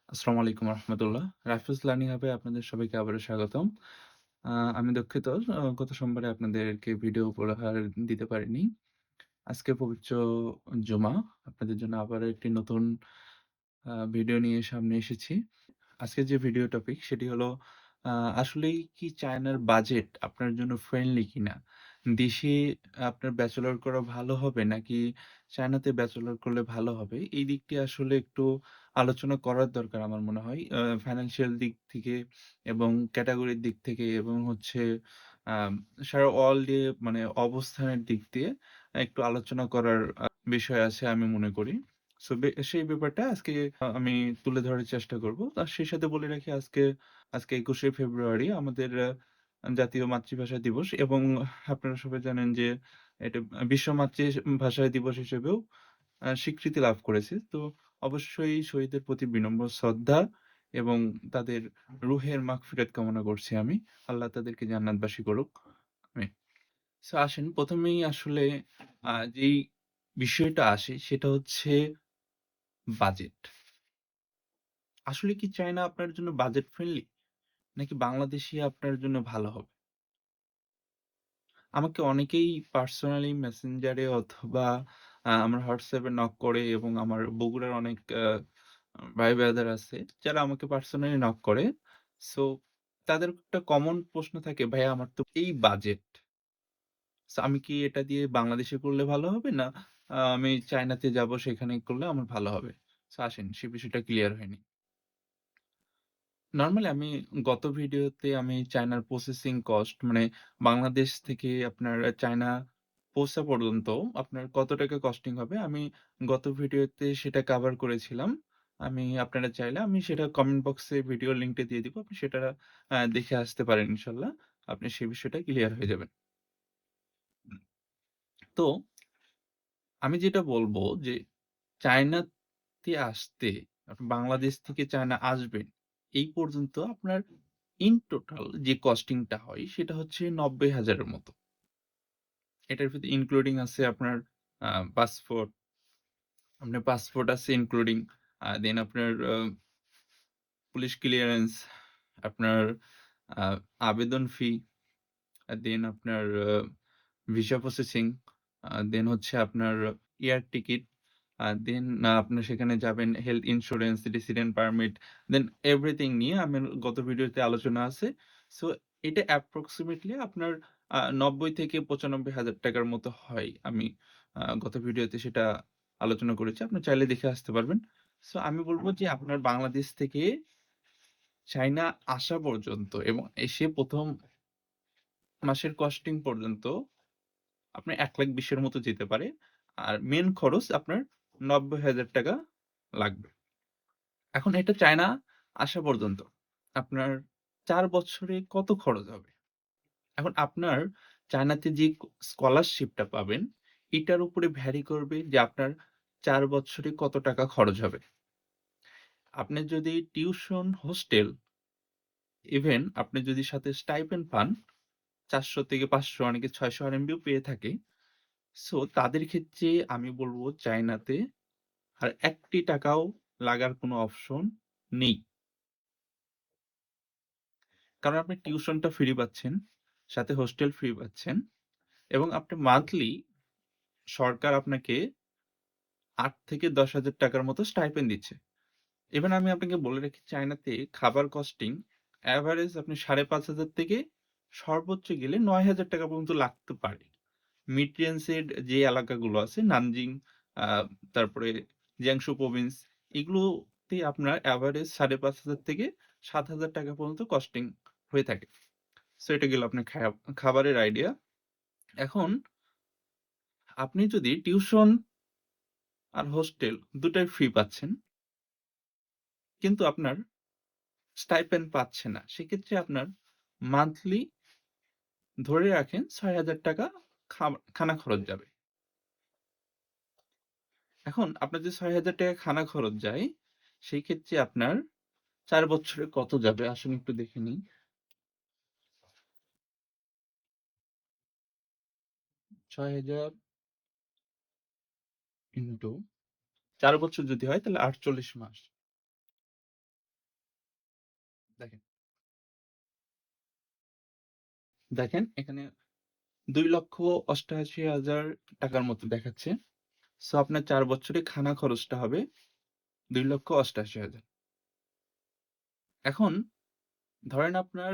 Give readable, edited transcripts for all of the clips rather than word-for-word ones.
আসসালামু আলাইকুম রহমতুল্লাহ। Rifles learning হাবে আপনাদের সবাইকে আবারও স্বাগতম। আ আমি দুঃখিত গত সোমবারে আপনাদেরকে ভিডিও উপহার দিতে পারিনি। আজকে পবিত্র জুমা। আপনাদের জন্য আবারও একটি নতুন ভিডিও নিয়ে সামনে এসেছি। আজকের যে ভিডিও টপিক সেটি হলো আ আসলেই কি চায়নার বাজেট আপনার জন্য ফ্রেন্ডলি কিনা? দেশে আপনার ব্যাচেলর করা ভালো হবে নাকি চায়নাতে ব্যাচেলর করলে ভালো হবে? এই দিকটি আসলে একটু আলোচনা করার দরকার আমার মনে হয়। ফাইন্যান্সিয়াল দিক থেকে এবং ক্যাটেগরির দিক থেকে এবং হচ্ছে আম সারা ওয়ার্ল্ড এ মানে অবস্থানের দিক দিয়ে একটু আলোচনা করার বিষয় আছে আমি মনে করি। সো সেই ব্যাপারটা আজকে আমি তুলে ধরার চেষ্টা করব। আর সেই সাথে বলে রাখি আজকে ২১শে ফেব্রুয়ারি আমাদের জাতীয় মাতৃভাষা দিবস এবং আপনারা সবাই জানেন যে এটা বিশ্ব মাতৃভাষা দিবস হিসেবেও স্বীকৃতি লাভ করেছে। তো অবশ্যই শহীদদের প্রতি বিনম্র শ্রদ্ধা এবং তাদের রুহের মাগফিরাত কামনা করছি আমি। আল্লাহ তাদেরকে জান্নাতবাসী করুক। আমিন। সো আসেন ১ম এই আসলে যেই বিষয়টা আসে সেটা হচ্ছে বাজেট। আসলে কি চায়না আপনার জন্য বাজেট ফ্রেন্ডলি? নাকি বাংলাদেশই আপনার জন্য ভালো হবে? আমাকে অনেকেই পার্সোনালি মেসেঞ্জারে অথবা আমার WhatsApp এ নক করে এবং আমার বগুড়ার অনেক ভাই ব্রাদার আছে যারা আমাকে পার্সোনালি নক করে। সো তাদের একটা কমন প্রশ্ন থাকে, "ভাইয়া আমার তো এই বাজেট। সো আমি কি এটা দিয়ে বাংলাদেশে করলে ভালো হবে? না আমি চায়নাতে যাবো সেখানে করলে আমার ভালো হবে?" সো আসেন সে বিষয়টা ক্লিয়ার হয়ে নিই। নরমালি আমি গত ভিডিওতে আমি চায়নার প্রসেসিং কস্ট মানে বাংলাদেশ থেকে আপনার চায়না পৌঁছা পর্যন্ত আপনার কত টাকা কস্টিং হবে আমি গত ভিডিওতে সেটা কভার করেছিলাম। আপনারা চাইলে আমি সেটা কমেন্ট বক্সে ভিডিওর লিঙ্কটা দিয়ে দিব। আপনি সেটা দেখে আসতে পারেন ইনশাআল্লাহ। আপনি সেই বিষয়টা ক্লিয়ার হয়ে যাবেন। হুম। তো আমি যেটা বলব যে চায়নাতে আসতে বাংলাদেশ থেকে চায়না আসবেন, এই পর্যন্ত আপনার ইন টোটাল যে কস্টিংটা হয় সেটা হচ্ছে ৯০,০০০ এর মতো। এটার ভিতরে ইনক্লুডিং আছে আপনার আ পাসপোর্ট, আপনার পাসপোর্ট আছে ইনক্লুডিং দেন আপনার পুলিশ ক্লিয়ারেন্স, আপনার আ আবেদন ফি, দেন আপনার ভিসা প্রসেসিং, দেন হচ্ছে আপনার এয়ার টিকেট, দেন আপনার সেখানে যাবেন health insurance, resident permit, then everything নিয়ে আমার গত ভিডিওতে আলোচনা আছে। সো এটা অ্যাপ্রক্সিমেটলি আপনার ৯০ থেকে ৳৯৫,০০০ র মতো হয়। আমি গত ভিডিওতে সেটা আলোচনা করেছি। আপনি চাইলে দেখে আসতে পারবেন। সো আমি বলব যে আপনার বাংলাদেশ থেকে চায়না আসা পর্যন্ত এবং এসে ১ম মাসের কস্টিং পর্যন্ত আপনার ৳১,২০,০০০ এর মতো যেতে পারে। আর মেইন খরচ আপনার ৳৯০,০০০ লাগবে। এখন এটা চায়না আসা পর্যন্ত আপনার ৪ বছরে কত খরচ হবে? এখন আপনার চায়নাতে যে স্কলারশিপটা পাবেন, এটার উপরে ভ্যারি করবে যে আপনার ৪ বছরে কত টাকা খরচ হবে। আপনি যদি টিউশন, হোস্টেল, ইভেন আপনি যদি সাথে স্টাইপেন্ড পান ৪০০ থেকে ৫০০ অনেকে ৬০০ আরএমবিও পেয়ে থাকে। সো তাদের ক্ষেত্রে আমি বলব চায়নাতে আর ৳১ টাকাও লাগার কোনো অপশন নেই। কারণ আপনি টিউশনটা ফ্রি পাচ্ছেন, সাথে হোস্টেল ফ্রি পাচ্ছেন এবং আপনি মান্থলি সরকার আপনাকে ৳৮ থেকে ৳১০,০০০ র মতো স্টাইপেন্ড দিচ্ছে। ইভেন আমি আপনাকে বলে রাখি চায়নাতে খাবার কস্টিং এভারেজ আপনি ৫,৫০০ থেকে সর্বোচ্চ গেলে ৳৯,০০০ পর্যন্ত লাগতে পারে। মিড রেঞ্জ এর যে এলাকাগুলো আছে নানজিং, আ তারপরে জিয়াংসু প্রভিন্স এগুলোতে আপনার এভারেজ ৫,৫০০ থেকে ৳৭,০০০ পর্যন্ত কস্টিং হয়ে থাকে। সো এটা গেল আপনার খাবারের আইডিয়া। এখন আপনি যদি টিউশন আর হোস্টেল দুটাই ফ্রি পাচ্ছেন, কিন্তু আপনার স্টাইপেন্ড পাচ্ছেন না। সেক্ষেত্রে আপনার মান্থলি ধরে রাখেন ৳৬,০০০ খানা খরচ যাবে। এখন আপনার যে ৳৬,০০০ খানা খরচ যায়, সেই ক্ষেত্রে আপনার ৪ বছরে কত যাবে? আসুন একটু দেখে নিই। ৬,০০০ ইন্টু ৪ বছর যদি হয় তাহলে ৪৮ মাস। দেখেন, দেখেন এখানে ২,৮৮,০০০ টাকার মতো দেখাচ্ছে। সো আপনার ৪ বছরে খানা খরচটা হবে ২,৮৮,০০০। এখন ধরেন আপনার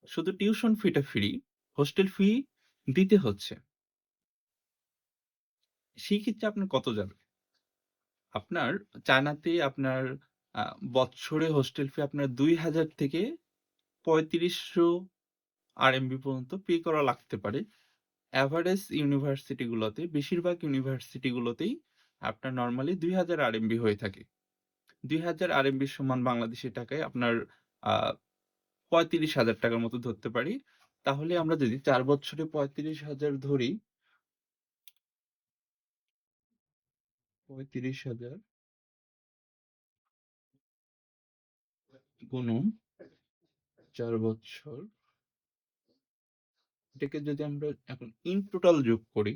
শুধু টিউশন ফিটা ফ্রি, হোস্টেল ফি দিতে হচ্ছে। সেই ক্ষেত্রে আপনার কত যাবে? আপনার চায়নাতে আপনার আ বৎসরে হোস্টেল ফি আপনার ২,০০০ থেকে ৩৫০০ আরএমবি পর্যন্ত পে করা লাগতে পারে। এভারেজ ইউনিভার্সিটি গুলোতে, বেশিরভাগ ইউনিভার্সিটি গুলোতেই আপনার নরমালি ২,০০০ আরএমবি হয়ে থাকে। ২,০০০ আরএমবি সমান বাংলাদেশী টাকায় আপনার আ ৩৫,০০০ টাকার মতো ধরতে পারি। তাহলে আমরা যদি ৪ বছরে ৩৫,০০০ ধরি, ৩৫,০০০ গুণন ৪ বছর, এটাকে যদি আমরা এখন ইন টোটাল যোগ করি,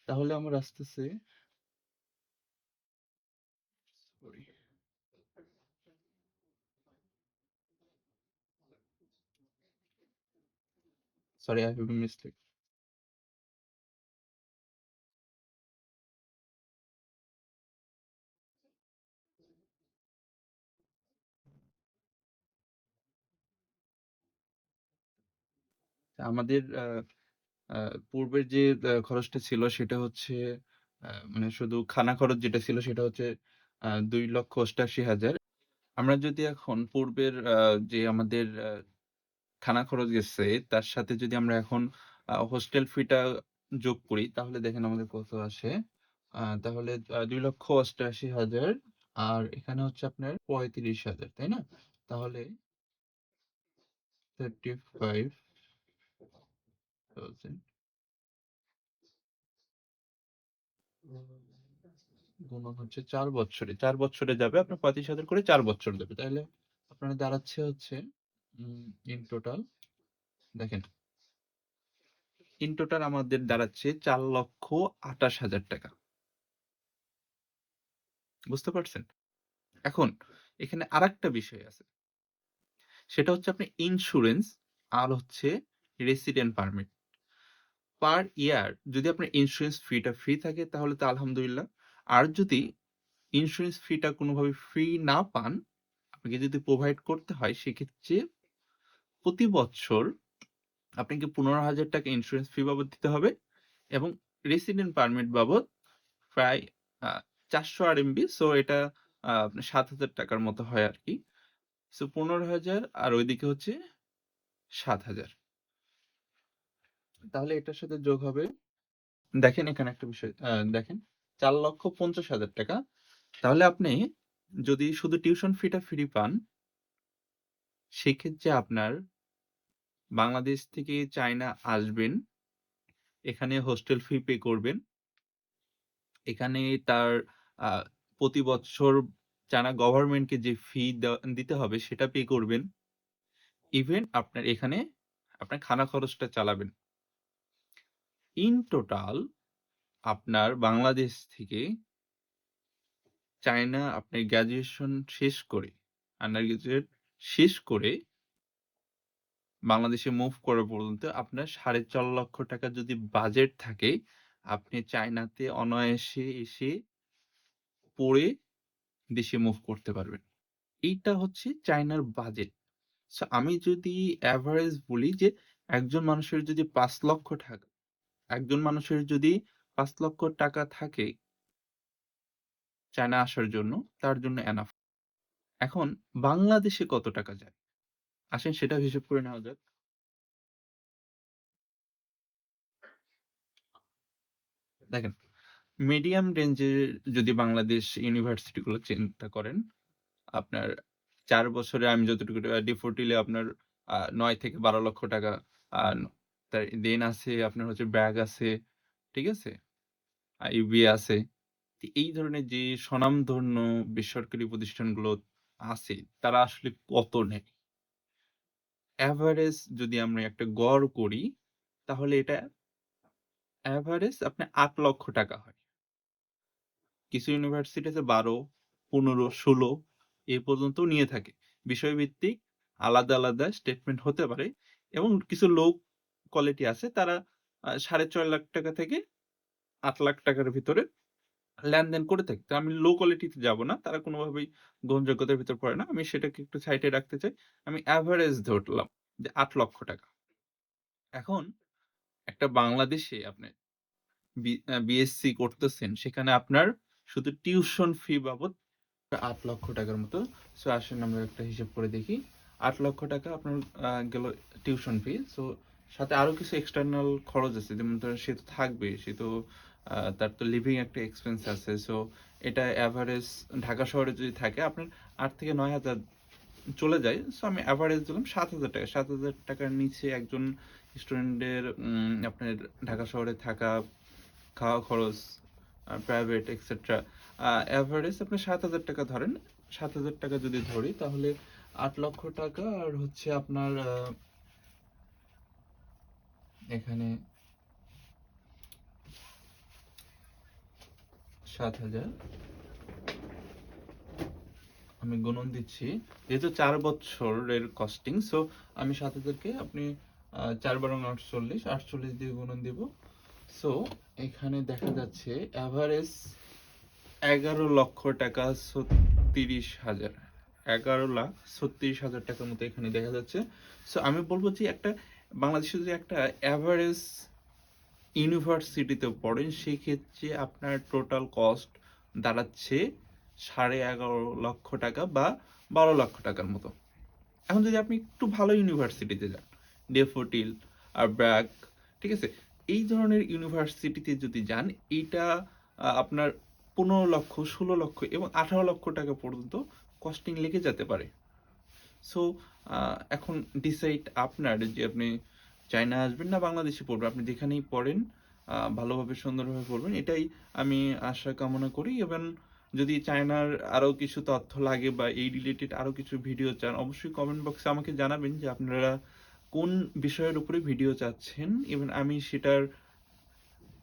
তাহলে আমার আসতেছে, sorry, sorry I have a mistake. আমাদের আ পূর্বের যে খরচটা ছিল সেটা হচ্ছে মানে শুধু খানা খরচ যেটা ছিল সেটা হচ্ছে ২,৮৮,০০০। আমরা যদি এখন পূর্বের যে আমাদের খানা খরচ গেছে তার সাথে যদি আমরা এখন হোস্টেল ফিটা যোগ করি তাহলে দেখেন আমাদের কত আসে। তাহলে ২,৮৮,০০০ আর এখানে হচ্ছে আপনার ৩৫,০০০, তাই না? তাহলে 35,000 গুণন হচ্ছে ৪ বছরে। ৪ বছরে যাবে আপনার ৩৫,০০০ করে ৪ বছর যাবে। তাইলে আপনার দাঁড়াচ্ছে হচ্ছে ইন টোটাল, দেখেন ইন টোটাল আমাদের দাঁড়াচ্ছে ৪,২৮,০০০ টাকা। বুঝতে পারছেন? এখন এখানে আরেকটা বিষয় আছে। সেটা হচ্ছে আপনার ইন্সুরেন্স আর হচ্ছে রেসিডেন্ট পারমিট। পার ইয়ার যদি আপনার ইন্সুরেন্স ফিটা ফ্রি থাকে তাহলে তো আলহামদুলিল্লাহ। আর যদি ইন্সুরেন্স ফিটা কোনোভাবে ফ্রি না পান, আপনাকে যদি প্রোভাইড করতে হয় সেক্ষেত্রে প্রতি বছর আপনাকে ১৫,০০০ টাকা ইন্সুরেন্স ফি বাবদ দিতে হবে এবং রেসিডেন্ট পারমিট বাবদ প্রায় ৪০০ আরএমবি, সো এটা আপনার ৭,০০০ টাকার মতো হয় আরকি। সো ১৫,০০০ আর ওইদিকে হচ্ছে ৭,০০০। তাহলে এটার সাথে যোগ হবে, দেখেন এখানে একটা বিষয় দেখেন ৪,৫০,০০০ টাকা। তাহলে আপনি যদি শুধু টিউশন ফিটা ফ্রি পান, সেক্ষেত্রে আপনার বাংলাদেশ থেকে চায়না আসবেন, এখানে হোস্টেল ফি পে করবেন। এখানে তার আ প্রতি বৎসর চায়না গভর্নমেন্টকে যে ফি দিতে হবে সেটা পে করবেন। ইভেন আপনার এখানে আপনার খানা খরচটা চালাবেন। ইন টোটাল আপনার বাংলাদেশ থেকে চায়না আপনি গ্র্যাজুয়েশন শেষ করে, আন্ডার গ্র্যাজুয়েট শেষ করে বাংলাদেশে মুভ করা পর্যন্ত আপনার ৪,৫০,০০০ টাকা যদি বাজেট থাকে, আপনি চায়নাতে অনায়াসে এসে পড়ে দেশে মুভ করতে পারবেন। এইটা হচ্ছে চায়নার বাজেট। সো আমি যদি এভারেজ বলি যে একজন মানুষের যদি ৫,০০,০০০ টাকা, একজন মানুষের যদি ৫,০০,০০০ টাকা থাকে চায়না আসার জন্য, তার জন্য এনাফ। এখন বাংলাদেশে কত টাকা যায়? আসেন সেটা হিসেব করে নেওয়া যাক। দেখেন, মিডিয়াম রেঞ্জের যদি বাংলাদেশ ইউনিভার্সিটি গুলো চিন্তা করেন, আপনার ৪ বছরে আমি যতটুকু ডেফোডিলে আপনার ৯ থেকে ১২,০০,০০০ টাকা, আ তার দেন আছে আপনার হচ্ছে ব্র্যাক আছে, ঠিক আছে? ইউবিএ আছে। তো এই ধরনের যে স্বনামধন্য বেসরকারি প্রতিষ্ঠানগুলো আছে, তারা আসলে কত নেয়? এভারেজ যদি আমরা একটা গড় করি, তাহলে এটা এভারেজ আপনার ৮,০০,০০০ টাকা হয়। কিছু ইউনিভার্সিটিতে ১২, ১৫, ১৬ এ পর্যন্তও নিয়ে থাকে। বিষয়ভিত্তিক আলাদা, আলাদা স্টেটমেন্ট হতে পারে এবং কিছু লো কোয়ালিটি আছে তারা ৳৬.৫ লাখ থেকে ৳৮ লাখ ভিতরে লেনদেন করে থাকে। তো আমি লো কোয়ালিটিতে যাব না। তারা কোনোভাবেই গ্রহণযোগ্যতার ভিতর পড়ে না। আমি সেটাকে একটু সাইডে রাখতে চাই। আমি এভারেজ ধরলাম যে ৳৮ লক্ষ। এখন একটা বাংলাদেশে আপনি বিএসসি করতেছেন, সেখানে আপনার শুধু টিউশন ফি বাবদ ৳৮ লক্ষ মতো। সো আসেন আমরা একটা হিসাব করে দেখি। ৳৮ লক্ষ আপনার গেল টিউশন ফি। সো সাথে আরো কিছু এক্সটার্নাল খরচ আছে। যেমন ধরেন সে তো থাকবেই। সে তো তার তো লিভিং একটা এক্সপেন্স আছে। সো এটা এভারেজ ঢাকা শহরে যদি থাকে আপনার ৮ থেকে ৯,০০০ চলে যায়। সো আমি এভারেজ দিলাম ৳৭,০০০। ৳৭,০০০ র নিচে একজন স্টুডেন্টের আপনার ঢাকা শহরে থাকা, খাওয়া খরচ, প্রাইভেট এটসেট্রা এভারেজ আপনি ৳৭,০০০ ধরেন। ৳৭,০০০ যদি ধরি তাহলে ৳৮ লক্ষ আর হচ্ছে আপনার এখানে ৭,০০০ আমি গুণন দিচ্ছি। যেহেতু ৪ বছরের কস্টিং সো আমি ৭,০০০ কে আপনি ৪ বারং ৪৮, ৪৮ দিয়ে গুণন দিব। সো এখানে দেখা যাচ্ছে এভারেজ ৳১১,৩৬,০০০ ৳১১,৩৬,০০০ মতো এখানে দেখা যাচ্ছে। সো আমি বলব যে একটা বাংলাদেশে যদি একটা এভারেজ ইউনিভার্সিটিতে পড়েন সেক্ষেত্রে আপনার টোটাল কস্ট দাঁড়াচ্ছে ৳১১,৫০,০০০ বা ৳১২,০০,০০০ মতো। এখন যদি আপনি একটু ভালো ইউনিভার্সিটিতে যান, ডেফোডিল আর ব্র্যাক, ঠিক আছে? এই ধরনের ইউনিভার্সিটিতে যদি যান, এইটা আপনার ১৫,০০,০০০, ১৬,০০,০০০ এবং ৳১৮,০০,০০০ পর্যন্ত কস্টিং লেগে যেতে পারে। সো এখন ডিসাইড আপনার যে আপনি চায়না আসবেন না বাংলাদেশে পড়বেন। আপনি যেখানেই পড়েন ভালোভাবে সুন্দরভাবে পড়বেন। এটাই আমি আশা কামনা করি এবং যদি চায়নার আরো কিছু তথ্য লাগে বা এই রিলেটেড আরো কিছু ভিডিও চান অবশ্যই কমেন্ট বক্সে আমাকে জানাবেন যে আপনারা কোন বিষয়ের উপরে ভিডিও চাচ্ছেন এবং আমি সেটার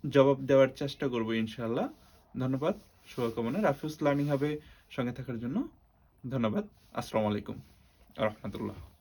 জবাব দেওয়ার চেষ্টা করব ইনশাআল্লাহ। ধন্যবাদ। শুভকামনা। রাফিউজ লার্নিং হাবে সঙ্গে থাকার জন্য ধন্যবাদ। আসসালামু আলাইকুম ওয়া রাহমাতুল্লাহ।